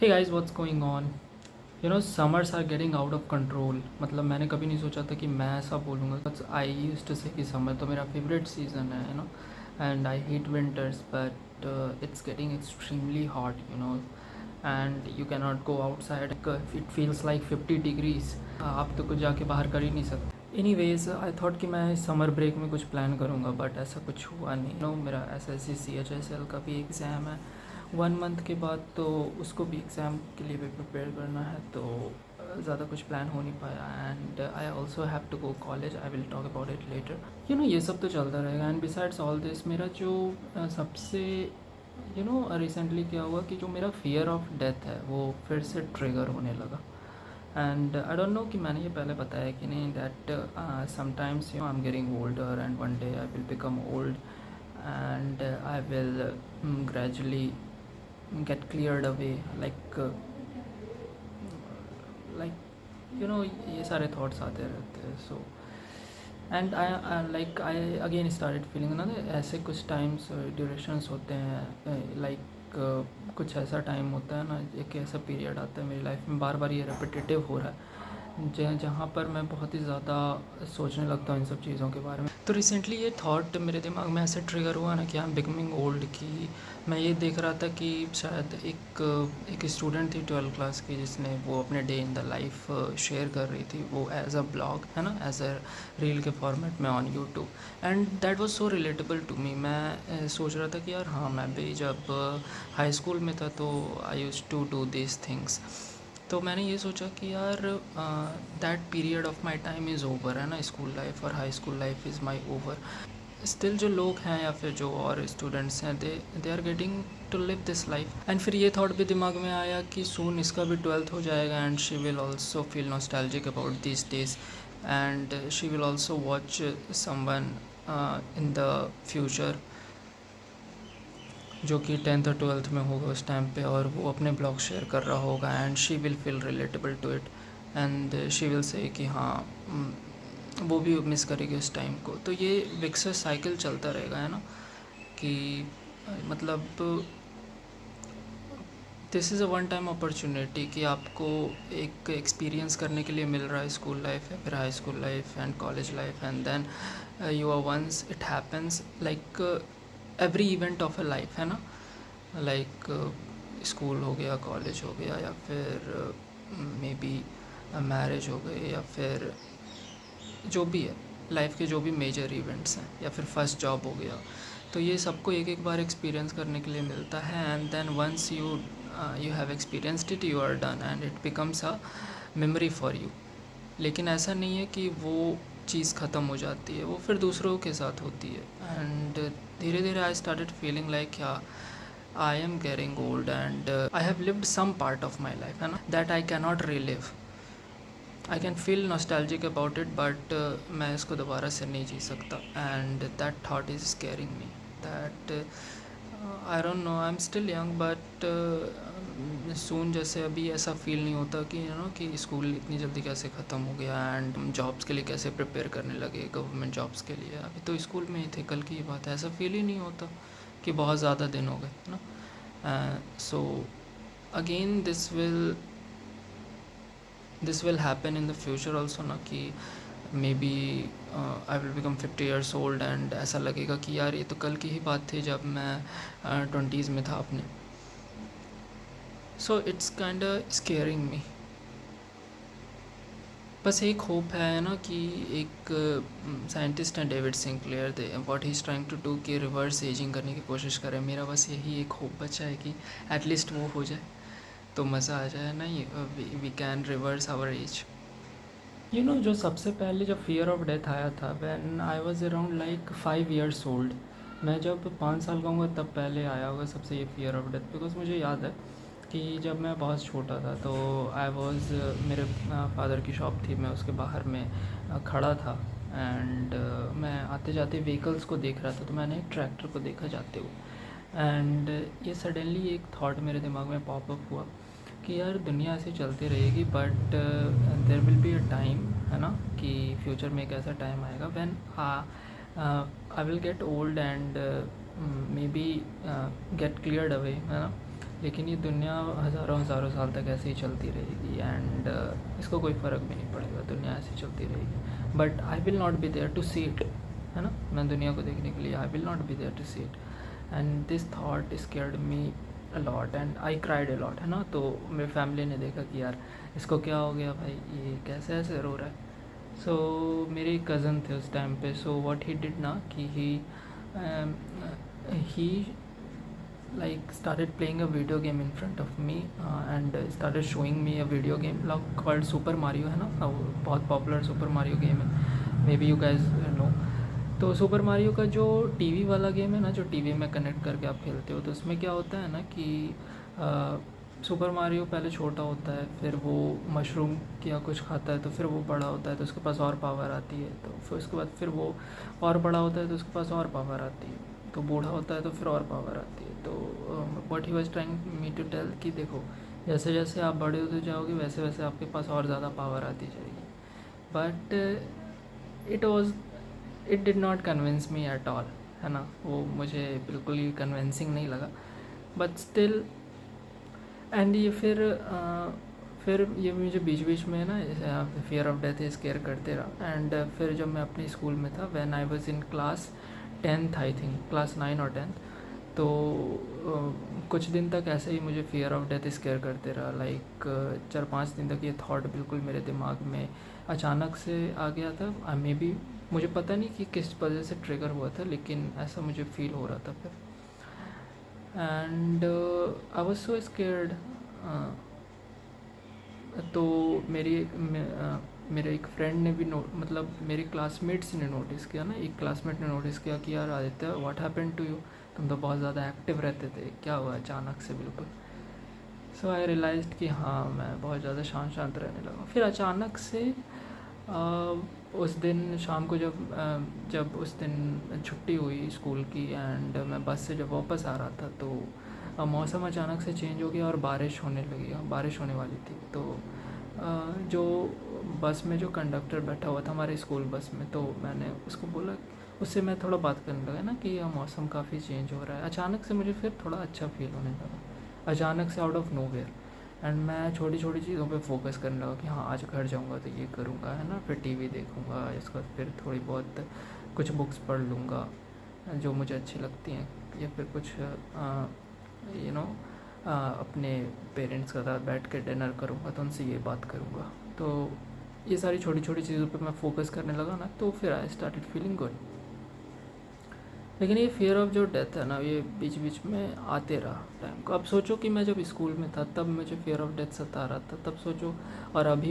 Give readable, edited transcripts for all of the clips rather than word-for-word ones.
Hey guys what's going on. Summers are getting out of control. मतलब मैंने कभी नहीं सोचा था कि मैं ऐसा बोलूँगा। बट आई यूज्ड टू से कि समर तो मेरा फेवरेट सीज़न है and I hate winters but it's getting extremely hot and you can not go outside. It feels like 50 degrees. आप तो कुछ जाके बाहर कर ही नहीं सकते। एनीवेज आई थॉट कि मैं समर ब्रेक में कुछ प्लान करूँगा बट ऐसा कुछ हुआ नहीं। मेरा SSC CHSL का भी एग्ज़ाम है 1 मंथ के बाद, तो उसको भी एग्ज़ाम के लिए भी प्रिपेयर करना है, तो ज़्यादा कुछ प्लान हो नहीं पाया। And I also have to go college, I will talk about it later. ये सब तो चलता रहेगा। एंड बिसाइड्स ऑल दिस मेरा जो सबसे रिसेंटली क्या हुआ कि जो मेरा फियर ऑफ डेथ है वो फिर से ट्रिगर होने लगा। एंड आई डोंट नो कि मैंने ये पहले बताया कि नहीं, that sometimes I am getting older and one day I will become old and I will gradually get cleared away, like ये सारे थॉट्स आते रहते हैं। So and I again started feeling ना, ऐसे कुछ टाइम्स ड्यूरेशंस होते हैं, कुछ ऐसा टाइम होता है ना, एक ऐसा पीरियड आता है मेरी लाइफ में, बार बार ये रेपिटेटिव हो रहा है, जहाँ पर मैं बहुत ही ज़्यादा सोचने लगता हूँ इन सब चीज़ों के बारे में। तो रिसेंटली ये थॉट मेरे दिमाग में ऐसे ट्रिगर हुआ ना कि आई एम बिकमिंग ओल्ड। कि मैं ये देख रहा था कि शायद एक स्टूडेंट थी 12th क्लास की, जिसने वो अपने day in the life share कर रही थी, वो एज अ ब्लॉग है ना, एज अ रील के फॉर्मेट में on YouTube. And that was so relatable to me. मैं सोच रहा था कि यार हाँ, मैं भी जब हाई स्कूल में था तो I used to do this things. तो मैंने ये सोचा कि यार that period of my time is over, है ना, स्कूल लाइफ और high school life is my over. Still जो लोग हैं या फिर जो और स्टूडेंट्स हैं, they are getting to live this life. And फिर ये थॉट भी दिमाग में आया कि सून इसका भी 12th हो जाएगा and she will also feel nostalgic about this days and she will also watch someone in the future जो कि 10th और 12th में होगा उस टाइम पे, और वो अपने ब्लॉग शेयर कर रहा होगा and she will feel relatable to it and she will say कि हाँ, वो भी मिस करेगी उस टाइम को। तो ये विक्सर साइकिल चलता रहेगा, है ना, कि मतलब this is a one time opportunity कि आपको एक एक्सपीरियंस करने के लिए मिल रहा है स्कूल लाइफ या फिर high school life and college life, and then you are once it happens like every event of a life, है ना, लाइक स्कूल हो गया, कॉलेज हो गया, या फिर मे बी मैरिज हो गई, या फिर जो भी है लाइफ के जो भी मेजर इवेंट्स हैं, या फिर फर्स्ट जॉब हो गया। तो ये सबको एक एक बार एक्सपीरियंस करने के लिए मिलता है and then once you have experienced it, you are done and it becomes a memory for you. लेकिन ऐसा नहीं है कि वो चीज़ ख़त्म हो जाती है, वो फिर दूसरों के साथ होती है। एंड धीरे धीरे I started feeling like yeah I am getting old and I have lived some part of my life, है ना, that I can not relive. I can feel nostalgic about it but मैं इसको दोबारा से नहीं जी सकता and that thought is scaring me that I don't know, I am still young but soon जैसे अभी ऐसा फील नहीं होता कि कि स्कूल इतनी जल्दी कैसे ख़त्म हो गया एंड जॉब्स के लिए कैसे प्रिपेयर करने लगे, गवर्नमेंट जॉब्स के लिए। अभी तो स्कूल में ही थे, कल की ही बात है। ऐसा फील ही नहीं होता कि बहुत ज़्यादा दिन हो गए, है ना। So again this will happen in the future also ना, कि maybe I will become 50 years old and ऐसा लगेगा कि यार ये तो कल की ही बात थी जब मैं 20s में था अपने। So it's kind scaring me. बस एक होप है ना कि एक साइंटिस्ट हैं David Sinclair, they what he is trying to do कि रिवर्स एजिंग करने की कोशिश करें। मेरा बस यही एक होप बचा है कि एटलीस्ट वो हो जाए तो मज़ा आ जाए ना, we can reverse our age. जो सबसे पहले जब फियर ऑफ डेथ आया था when I was around like 5 years old. मैं जब 5 साल का हूँगा तब पहले आया होगा सबसे ये फियर ऑफ डेथ। बिकॉज मुझे याद है कि जब मैं बहुत छोटा था तो आई वाज मेरे फादर की शॉप थी, मैं उसके बाहर में खड़ा था एंड मैं आते जाते व्हीकल्स को देख रहा था, तो मैंने एक ट्रैक्टर को देखा जाते हुए एंड ये सडनली एक थॉट मेरे दिमाग में पॉपअप हुआ कि यार दुनिया ऐसे चलती रहेगी but there will be a time, है ना, कि फ्यूचर में एक ऐसा टाइम आएगा when I will get old and maybe get cleared away, है ना, लेकिन ये दुनिया हज़ारों हज़ारों साल तक ऐसे ही चलती रहेगी एंड इसको कोई फ़र्क भी नहीं पड़ेगा, दुनिया ऐसे ही चलती रहेगी। But I will not be there to see it, है ना, मैं दुनिया को देखने के लिए I will not be there to see it and this thought scared me a lot and I cried a lot, है ना। तो मेरी फैमिली ने देखा कि यार इसको क्या हो गया भाई, ये कैसे ऐसे रो रहा है। सो मेरे कज़न थे उस टाइम पे, सो व्हाट ही डिड ना कि ही like started playing a video game in front of me and started showing me a video game called Super Mario, है ना, वो बहुत पॉपुलर सुपर मारियो गेम है, maybe you guys know. तो super Mario का जो TV वाला game है ना, जो टीवी में कनेक्ट करके आप खेलते हो, तो उसमें क्या होता है ना कि सुपर मारियो पहले छोटा होता है, फिर वो मशरूम या कुछ खाता है, तो फिर वो बड़ा होता है, तो उसके पास और पावर आती है, तो फिर उसके बाद फिर वो और बड़ा होता है, तो उसके पास और पावर आती है, तो बूढ़ा होता है तो फिर और पावर आती है। तो what he was trying me to tell कि देखो, जैसे जैसे आप बड़े होते जाओगे वैसे वैसे आपके पास और ज़्यादा पावर आती जाएगी। But it did not convince me at all, है ना, वो मुझे बिल्कुल ही कन्विंसिंग नहीं लगा। बट स्टिल एंड ये फिर ये मुझे बीच बीच में ना फियर ऑफ डेथ स्केयर करते रहा। एंड फिर जब मैं अपने स्कूल में था, when I was in class 10th, I think class 9 और 10th, तो कुछ दिन तक ऐसे ही मुझे फियर ऑफ डेथ स्केयर करते रहा। लाइक 4-5 दिन तक ये थॉट बिल्कुल मेरे दिमाग में अचानक से आ गया था। मे बी मुझे पता नहीं कि किस वजह से ट्रिगर हुआ था, लेकिन ऐसा मुझे फील हो रहा था फिर। And I was so scared. तो मेरे एक फ्रेंड ने भी मतलब मेरे क्लासमेट्स ने नोटिस किया ना, एक क्लासमेट ने नोटिस किया कि यार Aditya, what happened to you, तुम तो बहुत ज़्यादा एक्टिव रहते थे, क्या हुआ अचानक से बिल्कुल। सो आई रियलाइज्ड कि हाँ, मैं बहुत ज़्यादा शांत शांत रहने लगा। फिर अचानक से उस दिन शाम को जब उस दिन छुट्टी हुई स्कूल की एंड मैं बस से जब वापस आ रहा था, तो मौसम अचानक से चेंज हो गया और बारिश होने लगी, बारिश होने वाली थी। तो जो बस में जो कंडक्टर बैठा हुआ था हमारे स्कूल बस में, तो मैंने उसको बोला, उससे मैं थोड़ा बात करने लगा ना कि यह मौसम काफ़ी चेंज हो रहा है। अचानक से मुझे फिर थोड़ा अच्छा फील होने लगा, अचानक से आउट ऑफ नोवेयर। एंड मैं छोटी छोटी चीज़ों पे फोकस करने लगा कि हाँ, आज घर जाऊँगा तो ये करूँगा, है ना, फिर टीवी देखूँगा, इसके बाद फिर थोड़ी बहुत कुछ बुक्स पढ़ लूँगा जो मुझे अच्छी लगती हैं, या फिर कुछ अपने पेरेंट्स के साथ बैठ के डिनर करूँगा, तो उनसे ये बात करूँगा। तो ये सारी छोटी छोटी चीज़ों पे मैं फोकस करने लगा ना, तो फिर आई स्टार्टेड फीलिंग गुड। लेकिन ये फियर ऑफ जो डेथ है ना, ये बीच बीच में आते रहा टाइम को। अब सोचो कि मैं जब स्कूल में था तब मुझे फियर ऑफ डेथ सता रहा था, तब सोचो, और अभी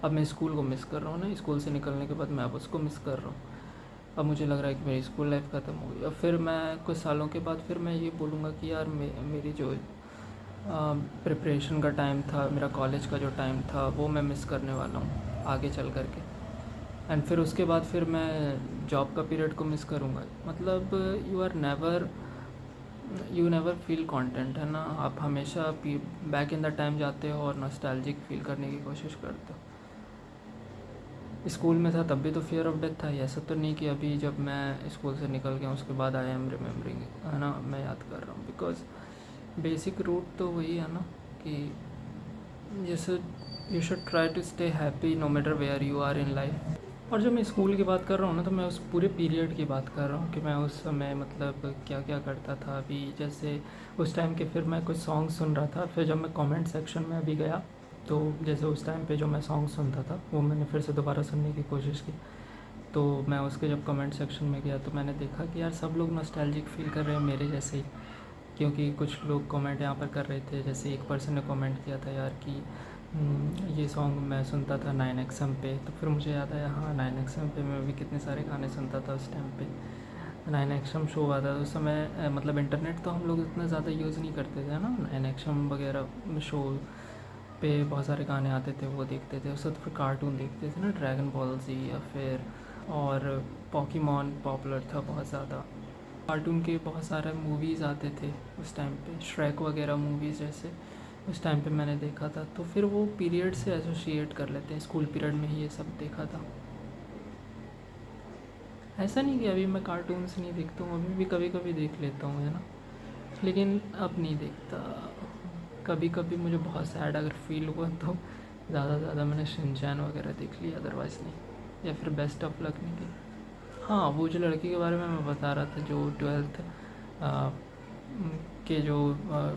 अब मैं स्कूल को मिस कर रहा हूँ ना, स्कूल से निकलने के बाद मैं अब उसको मिस कर रहा हूँ। अब मुझे लग रहा है कि मेरी स्कूल लाइफ ख़त्म हो गई। अब फिर मैं कुछ सालों के बाद फिर मैं ये बोलूँगा कि यार मेरी जो प्रिपरेशन का टाइम था, मेरा कॉलेज का जो टाइम था, वो मैं मिस करने वाला हूँ आगे चल कर के। एंड फिर उसके बाद फिर मैं जॉब का पीरियड को मिस करूँगा। मतलब यू नेवर फील कॉन्टेंट, है ना, आप हमेशा बैक इन द टाइम जाते हो और नॉस्टैल्जिक फील करने की कोशिश करते हो। स्कूल में था तब भी तो फियर ऑफ डेथ था ही, ऐसा तो नहीं कि अभी जब मैं स्कूल से निकल गया उसके बाद आई एम रिमेम्बरिंग, है ना, मैं याद कर रहा हूँ। बिकॉज बेसिक रूट तो वही है ना कि जैसे you should try to stay happy no matter where you are in life. और जब मैं स्कूल की बात कर रहा हूँ ना, तो मैं उस पूरे पीरियड की बात कर रहा हूँ कि मैं उस समय मतलब क्या क्या करता था। अभी जैसे उस टाइम के फिर मैं कुछ सॉन्ग सुन रहा था, फिर जब मैं कमेंट सेक्शन में अभी गया, तो जैसे उस टाइम पे जो मैं सॉन्ग सुनता था वो मैंने फिर से दोबारा सुनने की कोशिश की। तो मैं उसके जब कमेंट सेक्शन में गया तो मैंने देखा कि यार सब लोग नॉस्टैल्जिक फील कर रहे हैं मेरे जैसे ही, क्योंकि कुछ लोग कमेंट यहाँ पर कर रहे थे। जैसे एक पर्सन ने कमेंट किया था यार कि ये सॉन्ग मैं सुनता था 9XM पे, तो फिर मुझे याद आया हाँ 9XM पे मैं भी कितने सारे गाने सुनता था उस टाइम पे। 9XM शो आता था उस समय, मतलब इंटरनेट तो हम लोग इतना ज़्यादा यूज़ नहीं करते थे ना, 9XM वगैरह शो पे बहुत सारे गाने आते थे, वो देखते थे। उस वक्त फिर कार्टून देखते थे ना, ड्रैगन बॉल जी, या फिर और पॉकीमॉन पॉपुलर था बहुत ज़्यादा। कार्टून के बहुत सारे मूवीज़ आते थे उस टाइम पे, श्रेक वगैरह मूवीज़ जैसे उस टाइम पे मैंने देखा था। तो फिर वो पीरियड से एसोसिएट कर लेते हैं, स्कूल पीरियड में ही ये सब देखा था। ऐसा नहीं कि अभी मैं कार्टून्स नहीं देखता हूँ, अभी भी कभी कभी देख लेता हूँ, है ना। लेकिन अब नहीं देखता। कभी कभी मुझे बहुत सैड अगर फील हुआ तो ज़्यादा से ज़्यादा मैंने शिनचैन वगैरह देख लिया, अदरवाइज़ नहीं। या फिर बेस्ट ऑफ लक नहीं की। हाँ, वो जो लड़की के बारे में मैं बता रहा था जो 12th के जो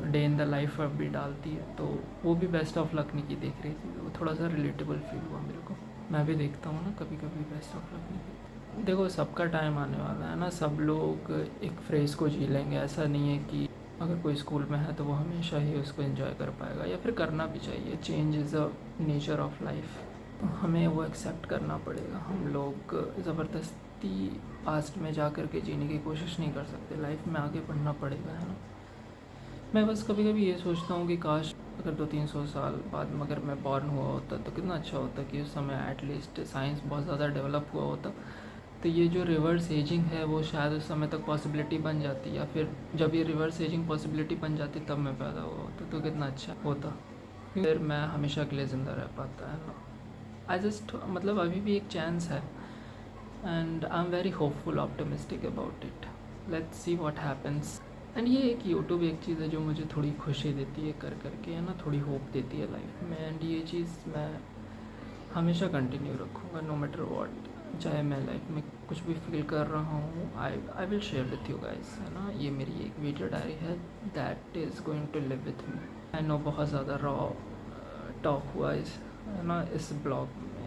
डे इन द लाइफ अभी डालती है, तो वो भी बेस्ट ऑफ लक नहीं की देख रही थी। वो थोड़ा सा रिलेटेबल फील हुआ मेरे को। मैं भी देखता हूँ ना कभी कभी बेस्ट ऑफ लक नहीं की। देखो, सबका टाइम आने वाला है ना, सब लोग एक फ्रेज़ को जी लेंगे। ऐसा नहीं है कि अगर कोई स्कूल में है तो वो हमेशा ही उसको एंजॉय कर पाएगा, या फिर करना भी चाहिए। Change is a nature of life, तो हमें वो एक्सेप्ट करना पड़ेगा। हम लोग ज़बरदस्ती पास्ट में जा कर के जीने की कोशिश नहीं कर सकते, लाइफ में आगे बढ़ना पड़ेगा, है ना। मैं बस कभी कभी ये सोचता हूँ कि काश अगर 200-300 साल बाद अगर मैं बॉर्न हुआ होता तो कितना अच्छा होता कि उस समय एटलीस्ट साइंस बहुत ज़्यादा डेवलप हुआ होता, तो ये जो रिवर्स एजिंग है वो शायद उस समय तक पॉसिबिलिटी बन जाती, या फिर जब ये रिवर्स एजिंग पॉसिबिलिटी बन जाती तब मैं पैदा हुआ होता तो कितना अच्छा होता। फिर मैं हमेशा के लिए ज़िंदा रह पाता है ना। आई जस्ट मतलब अभी भी एक चांस है, and I am very hopeful optimistic about it. Let's see what happens. And ये एक यूट्यूब एक चीज़ है जो मुझे थोड़ी खुशी देती है कर करके, है ना, थोड़ी होप देती है लाइफ में। एंड ये चीज़ मैं हमेशा कंटिन्यू रखूँगा नो मैटर व्हाट। चाहे मैं लाइफ में कुछ भी फील कर रहा हूँ, I will share with you guys, है ना। ये मेरी एक वीडियो डायरी है that is going to live with me. I know बहुत ज़्यादा रॉ टॉक हुआ इस, है ना, इस ब्लॉग में।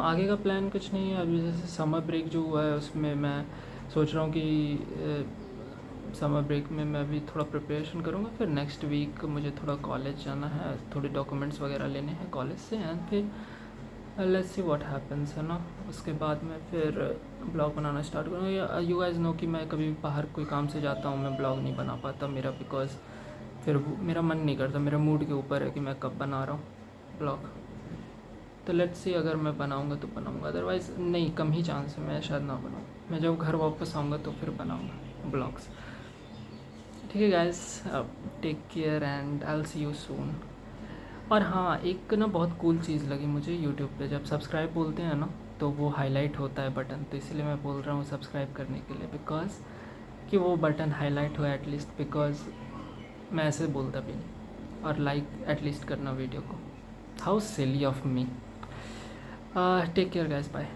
आगे का प्लान कुछ नहीं है अभी। जैसे समर ब्रेक जो हुआ है उसमें मैं सोच रहा हूँ कि समर ब्रेक में मैं भी थोड़ा प्रिपरेशन करूँगा। फिर नेक्स्ट वीक मुझे थोड़ा कॉलेज जाना है, थोड़े डॉक्यूमेंट्स वगैरह लेने हैं कॉलेज से, एंड फिर लेट्स सी व्हाट हैपेंस, है ना। उसके बाद मैं फिर ब्लॉग बनाना स्टार्ट करूँगा। यू गाइस नो कि मैं कभी बाहर कोई काम से जाता हूँ मैं ब्लॉग नहीं बना पाता मेरा, बिकॉज फिर मेरा मन नहीं करता, मेरे मूड के ऊपर है कि मैं कब बना रहा हूँ ब्लॉग। तो लेट्स सी, अगर मैं बनाऊँगा तो बनाऊँगा, अदरवाइज़ नहीं, कम ही चांस है मैं शायद ना बनाऊँ। मैं जब घर वापस आऊँगा तो फिर बनाऊँगा ब्लॉग्स। ठीक है guys, take care and I will see you soon. और हाँ, एक ना बहुत कूल चीज़ लगी मुझे यूट्यूब पे, जब सब्सक्राइब बोलते हैं ना तो वो हाईलाइट होता है बटन, तो इसलिए मैं बोल रहा हूँ सब्सक्राइब करने के लिए, बिकॉज कि वो बटन हाईलाइट हो एटलीस्ट, बिकॉज मैं ऐसे बोलता भी नहीं। और लाइक एटलीस्ट करना वीडियो को। How silly of me. Take care guys, bye.